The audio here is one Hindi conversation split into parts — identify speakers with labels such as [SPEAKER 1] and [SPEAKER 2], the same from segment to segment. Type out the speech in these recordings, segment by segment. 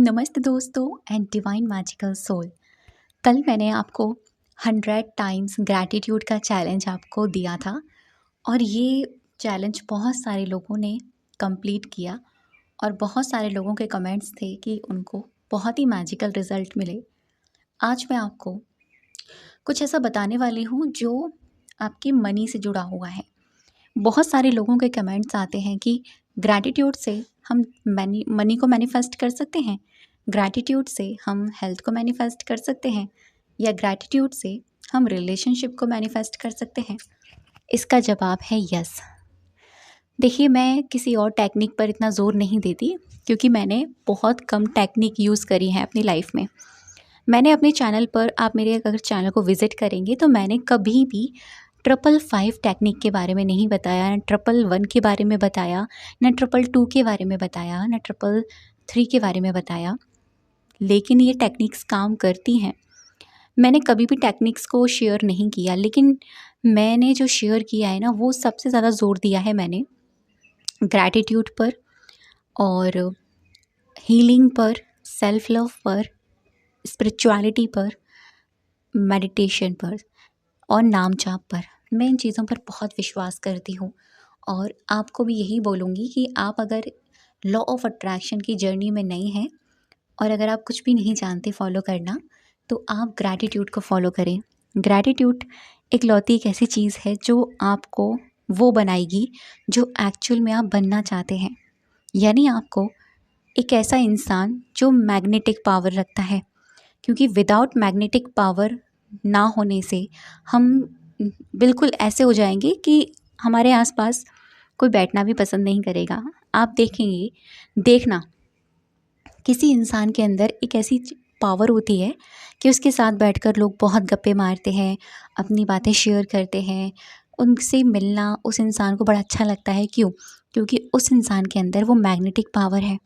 [SPEAKER 1] नमस्ते दोस्तों एंड डिवाइन मैजिकल सोल। कल मैंने आपको 100 टाइम्स ग्रैटिट्यूड का चैलेंज आपको दिया था और ये चैलेंज बहुत सारे लोगों ने कंप्लीट किया और बहुत सारे लोगों के कमेंट्स थे कि उनको बहुत ही मैजिकल रिजल्ट मिले। आज मैं आपको कुछ ऐसा बताने वाली हूँ जो आपकी मनी से जुड़ा हुआ है। बहुत सारे लोगों के कमेंट्स आते हैं कि ग्रैटिट्यूड से हम मनी को मैनिफेस्ट कर सकते हैं, ग्रैटिट्यूड से हम हेल्थ को मैनिफेस्ट कर सकते हैं, या ग्रैटिट्यूड से हम रिलेशनशिप को मैनिफेस्ट कर सकते हैं। इसका जवाब है यस। देखिए, मैं किसी और टेक्निक पर इतना ज़ोर नहीं देती क्योंकि मैंने बहुत कम टेक्निक यूज़ करी हैं अपनी लाइफ में। मैंने अपने चैनल पर, आप मेरे अगर चैनल को विज़िट करेंगे तो मैंने कभी भी 555 टेक्निक के बारे में नहीं बताया, ना 111 के बारे में बताया, ना 222 के बारे में बताया, ना 333 के बारे में बताया। लेकिन ये टेक्निक्स काम करती हैं। मैंने कभी भी टेक्निक्स को शेयर नहीं किया, लेकिन मैंने जो शेयर किया है ना, वो सबसे ज़्यादा ज़ोर दिया है मैंने ग्रैटिट्यूड पर और हीलिंग पर, सेल्फ लव पर, स्पिरिचुअलिटी पर, मेडिटेशन पर और नाम जाप पर। मैं इन चीज़ों पर बहुत विश्वास करती हूँ और आपको भी यही बोलूँगी कि आप अगर लॉ ऑफ अट्रैक्शन की जर्नी में नए हैं और अगर आप कुछ भी नहीं जानते फॉलो करना, तो आप ग्रैटिट्यूड को फॉलो करें। ग्रैटिट्यूड इकलौती एक ऐसी चीज़ है जो आपको वो बनाएगी जो एक्चुअल में आप बनना चाहते हैं। यानी आपको एक ऐसा इंसान जो मैग्नेटिक पावर रखता है, क्योंकि विदाउट मैग्नेटिक पावर ना होने से हम बिल्कुल ऐसे हो जाएंगे कि हमारे आसपास कोई बैठना भी पसंद नहीं करेगा। आप देखेंगे, देखना, किसी इंसान के अंदर एक ऐसी पावर होती है कि उसके साथ बैठकर लोग बहुत गप्पे मारते हैं, अपनी बातें शेयर करते हैं, उनसे मिलना उस इंसान को बड़ा अच्छा लगता है। क्यों? क्योंकि उस इंसान के अंदर वो मैग्नेटिक पावर है।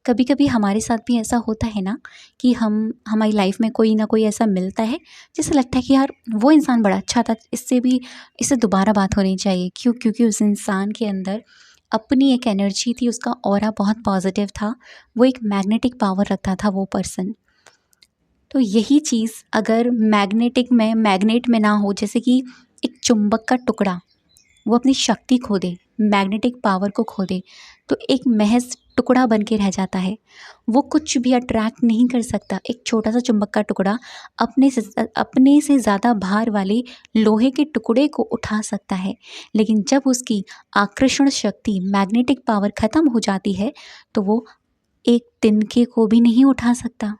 [SPEAKER 1] कभी कभी हमारे साथ भी ऐसा होता है ना कि हमारी लाइफ में कोई ना कोई ऐसा मिलता है जिससे लगता है कि यार वो इंसान बड़ा अच्छा था, इससे दोबारा बात होनी चाहिए। क्यों? क्योंकि उस इंसान के अंदर अपनी एक एनर्जी थी, उसका ऑरा बहुत पॉजिटिव था, वो एक मैग्नेटिक पावर रखता था वो पर्सन। तो यही चीज़ अगर मैग्नेट में ना हो, जैसे कि एक चुंबक का टुकड़ा वो अपनी शक्ति खो दे, मैग्नेटिक पावर को खो दे, तो एक महज टुकड़ा बन के रह जाता है। वो कुछ भी अट्रैक्ट नहीं कर सकता। एक छोटा सा चुंबक का टुकड़ा अपने से ज़्यादा भार वाले लोहे के टुकड़े को उठा सकता है, लेकिन जब उसकी आकर्षण शक्ति, मैग्नेटिक पावर ख़त्म हो जाती है तो वो एक तिनके को भी नहीं उठा सकता।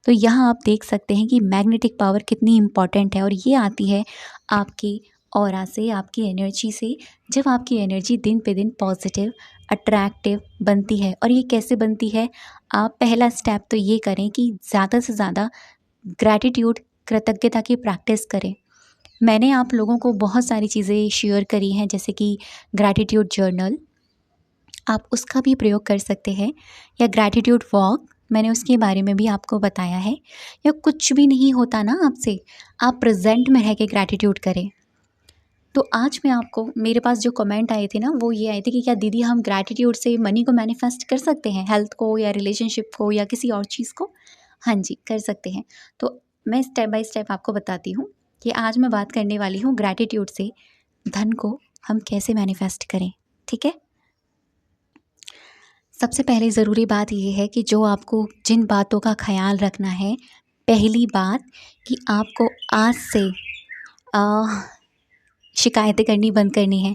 [SPEAKER 1] तो यहाँ आप देख सकते हैं कि मैग्नेटिक पावर कितनी इम्पॉर्टेंट है और ये आती है आपकी ऑरा से, आपकी एनर्जी से। जब आपकी एनर्जी दिन पे दिन पॉजिटिव, अट्रैक्टिव बनती है। और ये कैसे बनती है? आप पहला स्टेप तो ये करें कि ज़्यादा से ज़्यादा ग्रैटिट्यूड, कृतज्ञता की प्रैक्टिस करें। मैंने आप लोगों को बहुत सारी चीज़ें शेयर करी हैं, जैसे कि ग्रैटिट्यूड जर्नल, आप उसका भी प्रयोग कर सकते हैं, या ग्रैटिट्यूड वॉक, मैंने उसके बारे में भी आपको बताया है। या कुछ भी नहीं होता ना आपसे, आप प्रेजेंट में रह के ग्रैटिट्यूड करें। तो आज मैं आपको, मेरे पास जो कमेंट आए थे ना, वो ये आए थे कि क्या दीदी हम ग्रैटिट्यूड से मनी को मैनिफेस्ट कर सकते हैं, हेल्थ को या रिलेशनशिप को या किसी और चीज़ को? हाँ जी, कर सकते हैं। तो मैं स्टेप बाय स्टेप आपको बताती हूँ कि आज मैं बात करने वाली हूँ ग्रैटिट्यूड से धन को हम कैसे मैनिफेस्ट करें। ठीक है? सबसे पहले ज़रूरी बात ये है कि जो आपको जिन बातों का ख़याल रखना है, पहली बात कि आपको आज से शिकायतें करनी बंद करनी है।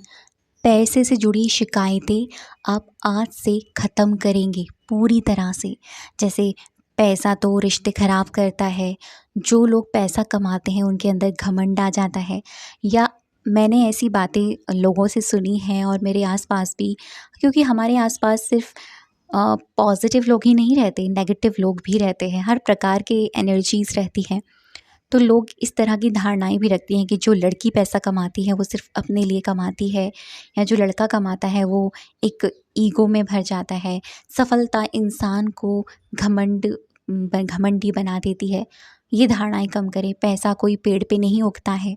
[SPEAKER 1] पैसे से जुड़ी शिकायतें आप आज से ख़त्म करेंगे पूरी तरह से। जैसे पैसा तो रिश्ते ख़राब करता है, जो लोग पैसा कमाते हैं उनके अंदर घमंड आ जाता है, या मैंने ऐसी बातें लोगों से सुनी हैं और मेरे आसपास भी, क्योंकि हमारे आसपास सिर्फ पॉजिटिव लोग ही नहीं रहते, नेगेटिव लोग भी रहते हैं, हर प्रकार के एनर्जीज़ रहती हैं। तो लोग इस तरह की धारणाएं भी रखती हैं कि जो लड़की पैसा कमाती है वो सिर्फ अपने लिए कमाती है, या जो लड़का कमाता है वो एक ईगो में भर जाता है। सफलता इंसान को घमंडी बना देती है। ये धारणाएं कम करें। पैसा कोई पेड़ पे नहीं उगता है,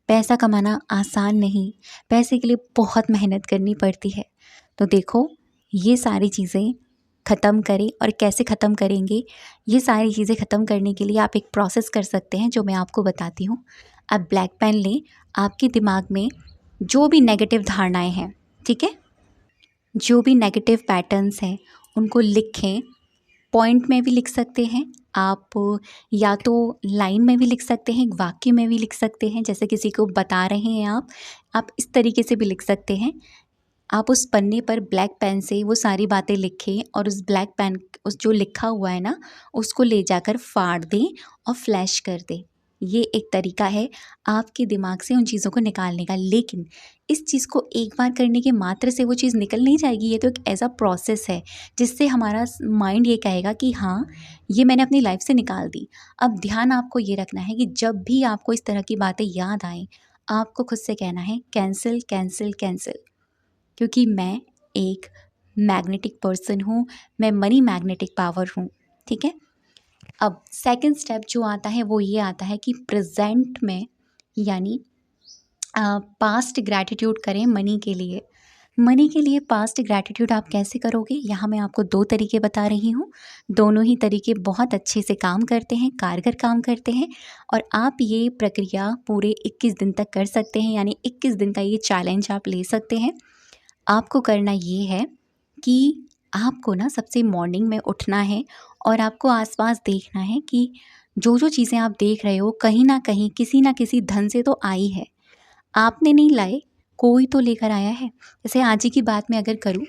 [SPEAKER 1] पैसा कमाना आसान नहीं, पैसे के लिए बहुत मेहनत करनी पड़ती है। तो देखो, ये सारी चीज़ें ख़त्म करें और कैसे ख़त्म करेंगे, ये सारी चीज़ें ख़त्म करने के लिए आप एक प्रोसेस कर सकते हैं जो मैं आपको बताती हूँ। आप ब्लैक पेन लें, आपके दिमाग में जो भी नेगेटिव धारणाएँ हैं, ठीक है? जो भी नेगेटिव पैटर्न्स हैं उनको लिखें। पॉइंट में भी लिख सकते हैं आप, या तो लाइन में भी लिख सकते हैं, वाक्य में भी लिख सकते हैं, जैसे किसी को बता रहे हैं आप इस तरीके से भी लिख सकते हैं। आप उस पन्ने पर ब्लैक पेन से वो सारी बातें लिखें और उस ब्लैक पेन, उस जो लिखा हुआ है ना, उसको ले जाकर फाड़ दें और फ्लैश कर दें। ये एक तरीका है आपके दिमाग से उन चीज़ों को निकालने का। लेकिन इस चीज़ को एक बार करने के मात्र से वो चीज़ निकल नहीं जाएगी। ये तो एक ऐसा प्रोसेस है जिससे हमारा माइंड ये कहेगा कि हाँ, ये मैंने अपनी लाइफ से निकाल दी। अब ध्यान आपको ये रखना है कि जब भी आपको इस तरह की बातें याद आएँ, आपको खुद से कहना है कैंसिल, कैंसिल, कैंसिल। क्योंकि मैं एक मैग्नेटिक पर्सन हूँ, मैं मनी मैग्नेटिक पावर हूँ, ठीक है? अब सेकंड स्टेप जो आता है वो ये आता है कि प्रेजेंट में, यानी पास्ट ग्रैटिट्यूड करें मनी के लिए। मनी के लिए पास्ट ग्रैटिट्यूड आप कैसे करोगे, यहाँ मैं आपको 2 तरीके बता रही हूँ। दोनों ही तरीके बहुत अच्छे से काम करते हैं, कारगर काम करते हैं, और आप ये प्रक्रिया पूरे 21 दिन तक कर सकते हैं, यानी 21 दिन का ये चैलेंज आप ले सकते हैं। आपको करना ये है कि आपको ना सबसे मॉर्निंग में उठना है और आपको आसपास देखना है कि जो चीज़ें आप देख रहे हो कहीं न कहीं किसी न किसी धन से तो आई है। आपने नहीं लाए, कोई तो लेकर आया है। जैसे आज ही की बात मैं अगर करूँ,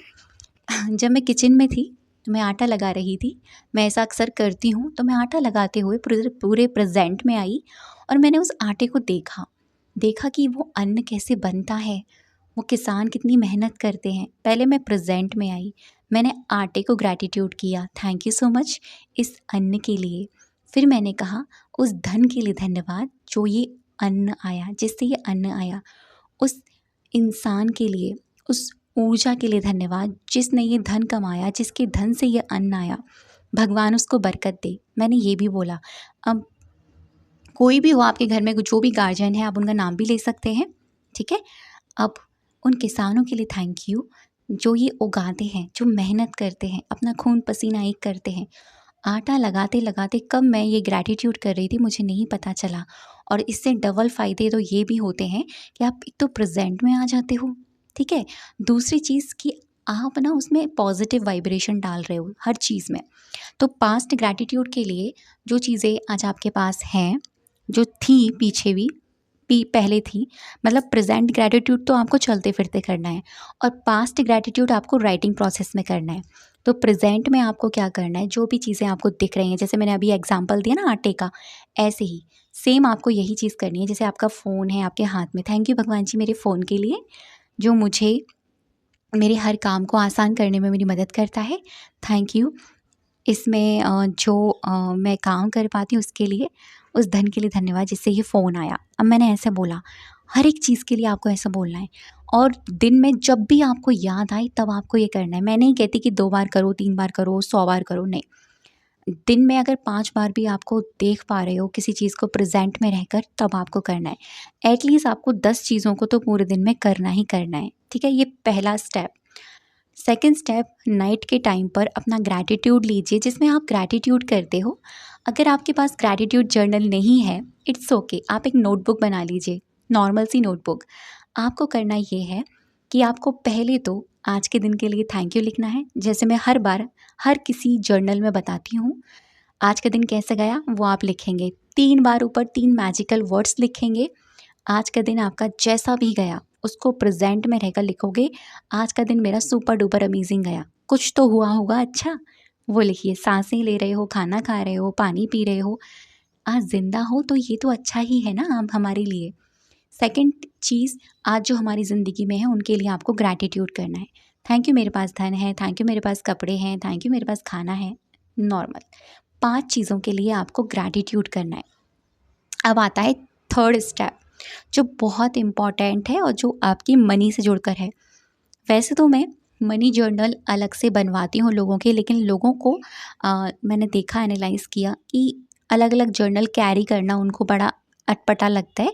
[SPEAKER 1] जब मैं किचन में थी, तो मैं आटा लगा रही थी। मैं ऐसा अक्सर करती हूँ, तो मैं आटा लगाते हुए पूरे पूरे प्रेज़ेंट में आई और मैंने उस आटे को देखा। देखा कि वो अन्न कैसे बनता है, वो किसान कितनी मेहनत करते हैं। पहले मैं प्रेज़ेंट में आई, मैंने आटे को ग्रैटिट्यूड किया, थैंक यू सो मच इस अन्न के लिए। फिर मैंने कहा उस धन के लिए धन्यवाद जो ये अन्न आया, जिससे ये अन्न आया। उस इंसान के लिए, उस ऊर्जा के लिए धन्यवाद जिसने ये धन कमाया, जिसके धन से ये अन्न आया। भगवान उसको बरकत दे, मैंने ये भी बोला। अब कोई भी हो आपके घर में, जो भी गार्जियन है, आप उनका नाम भी ले सकते हैं, ठीक है? अब उन किसानों के लिए थैंक यू जो ये उगाते हैं, जो मेहनत करते हैं, अपना खून पसीना एक करते हैं। आटा लगाते लगाते कब मैं ये ग्रैटिट्यूड कर रही थी मुझे नहीं पता चला। और इससे डबल फ़ायदे तो ये भी होते हैं कि आप एक तो प्रेजेंट में आ जाते हो, ठीक है? दूसरी चीज़ कि आप ना उसमें पॉजिटिव वाइब्रेशन डाल रहे हो हर चीज़ में। तो पास्ट ग्रैटिट्यूड के लिए जो चीज़ें आज आपके पास हैं, जो थी पीछे भी पहले थी, मतलब प्रेजेंट ग्रैटिट्यूड तो आपको चलते फिरते करना है और पास्ट ग्रैटिट्यूड आपको राइटिंग प्रोसेस में करना है। तो प्रेजेंट में आपको क्या करना है, जो भी चीज़ें आपको दिख रही हैं, जैसे मैंने अभी एग्जांपल दिया ना आटे का, ऐसे ही सेम आपको यही चीज़ करनी है। जैसे आपका फ़ोन है आपके हाथ में, थैंक यू भगवान जी मेरे फ़ोन के लिए जो मुझे मेरे हर काम को आसान करने में मेरी मदद करता है। थैंक यू इसमें जो मैं काम कर पाती हूँ उसके लिए, उस धन के लिए धन्यवाद जिससे ये फ़ोन आया। अब मैंने ऐसे बोला, हर एक चीज़ के लिए आपको ऐसा बोलना है और दिन में जब भी आपको याद आए तब आपको ये करना है। मैं नहीं कहती कि 2 बार करो, 3 बार करो, 100 बार करो, नहीं। दिन में अगर 5 बार भी आपको देख पा रहे हो किसी चीज़ को प्रेज़ेंट में रहकर, तब आपको करना है। एटलीस्ट आपको 10 चीज़ों को तो पूरे दिन में करना ही करना है, ठीक है? ये पहला स्टेप। सेकंड स्टेप, नाइट के टाइम पर अपना ग्रैटिट्यूड लीजिए जिसमें आप ग्रैटिट्यूड करते हो। अगर आपके पास ग्रैटिट्यूड जर्नल नहीं है, इट्स ओके, आप एक नोटबुक बना लीजिए, नॉर्मल सी नोटबुक। आपको करना ये है कि आपको पहले तो आज के दिन के लिए थैंक यू लिखना है। जैसे मैं हर बार हर किसी जर्नल में बताती हूँ, आज का दिन कैसे गया वो आप लिखेंगे। 3 बार ऊपर 3 मैजिकल वर्ड्स लिखेंगे। आज का दिन आपका जैसा भी गया उसको प्रेजेंट में रहकर लिखोगे, आज का दिन मेरा सुपर डुपर अमेजिंग गया, कुछ तो हुआ होगा अच्छा, वो लिखिए। सांसें ले रहे हो, खाना खा रहे हो, पानी पी रहे हो, आज ज़िंदा हो तो ये तो अच्छा ही है ना आप हमारे लिए। सेकंड चीज़, आज जो हमारी ज़िंदगी में है उनके लिए आपको ग्रैटिट्यूड करना है। थैंक यू मेरे पास धन है, थैंक यू मेरे पास कपड़े हैं, थैंक यू मेरे पास खाना है, नॉर्मल 5 चीज़ों के लिए आपको ग्रैटिट्यूड करना है। अब आता है थर्ड स्टेप जो बहुत इम्पॉर्टेंट है और जो आपकी मनी से जुड़कर है। वैसे तो मैं मनी जर्नल अलग से बनवाती हूँ लोगों के, लेकिन लोगों को मैंने देखा, एनालाइज़ किया कि अलग अलग जर्नल कैरी करना उनको बड़ा अटपटा लगता है।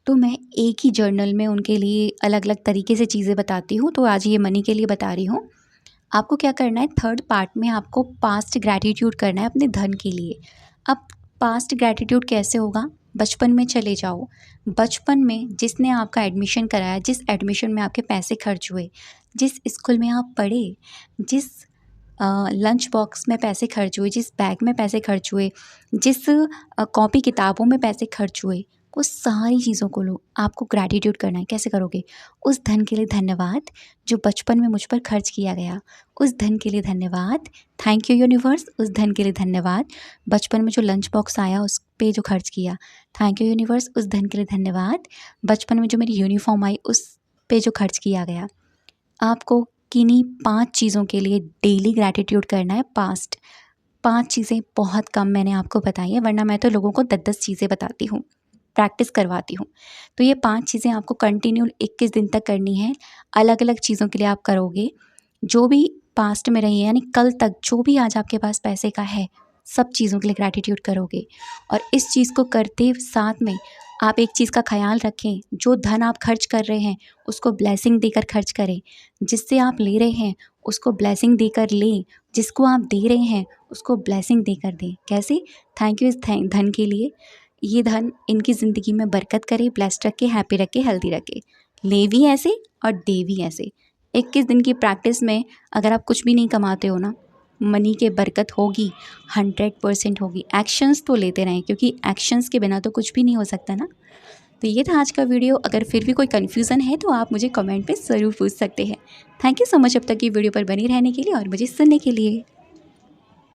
[SPEAKER 1] तो मैं एक ही जर्नल में उनके लिए अलग अलग तरीके से चीज़ें बताती हूँ। तो आज ये मनी के लिए बता रही हूँ। आपको क्या करना है, थर्ड पार्ट में आपको पास्ट ग्रैटिट्यूड करना है अपने धन के लिए। अब पास्ट ग्रैटिट्यूड कैसे होगा, बचपन में चले जाओ। बचपन में जिसने आपका एडमिशन कराया, जिस एडमिशन में आपके पैसे खर्च हुए, जिस स्कूल में आप पढ़े, जिस लंच बॉक्स में पैसे खर्च हुए, जिस बैग में पैसे खर्च हुए, जिस कॉपी किताबों में पैसे खर्च हुए, उस सारी चीज़ों को लो। आपको ग्रैटिट्यूड करना है। कैसे करोगे, उस धन के लिए धन्यवाद जो बचपन में मुझ पर खर्च किया गया, उस धन के लिए धन्यवाद, थैंक यू यूनिवर्स। उस धन के लिए धन्यवाद, बचपन में जो लंच बॉक्स आया उस पे जो खर्च किया, थैंक यू यूनिवर्स। उस धन के लिए धन्यवाद, बचपन में जो मेरी यूनिफॉर्म आई उस पे जो खर्च किया गया। आपको किन्हीं 5 चीज़ों के लिए डेली ग्रैटिट्यूड करना है। पास्ट 5 चीज़ें बहुत कम मैंने आपको बताई हैं, वरना मैं तो लोगों को 10-10 चीज़ें बताती हूँ, प्रैक्टिस करवाती हूँ। तो ये 5 चीज़ें आपको कंटिन्यू 21 दिन तक करनी है। अलग अलग चीज़ों के लिए आप करोगे, जो भी पास्ट में रही है, यानी कल तक जो भी आज आपके पास पैसे का है, सब चीज़ों के लिए ग्रैटिट्यूड करोगे। और इस चीज़ को करते साथ में आप एक चीज़ का ख्याल रखें, जो धन आप खर्च कर रहे हैं उसको ब्लेसिंग देकर खर्च करें, जिससे आप ले रहे हैं उसको ब्लेसिंग देकर लें, जिसको आप दे रहे हैं उसको ब्लेसिंग देकर दें। कैसे, थैंक यू इस धन के लिए, ये धन इनकी ज़िंदगी में बरकत करे, ब्लेस्ड रखे, हैप्पी रखे, हेल्दी रखे। ले भी ऐसे और दे भी ऐसे। 21 दिन की प्रैक्टिस में अगर आप कुछ भी नहीं कमाते हो ना, मनी के बरकत होगी, 100% होगी। एक्शंस तो लेते रहें, क्योंकि एक्शंस के बिना तो कुछ भी नहीं हो सकता ना। तो ये था आज का वीडियो। अगर फिर भी कोई कन्फ्यूज़न है तो आप मुझे कमेंट पे ज़रूर पूछ सकते हैं। थैंक यू सो मच अब तक की वीडियो पर बनी रहने के लिए और मुझे सुनने के लिए।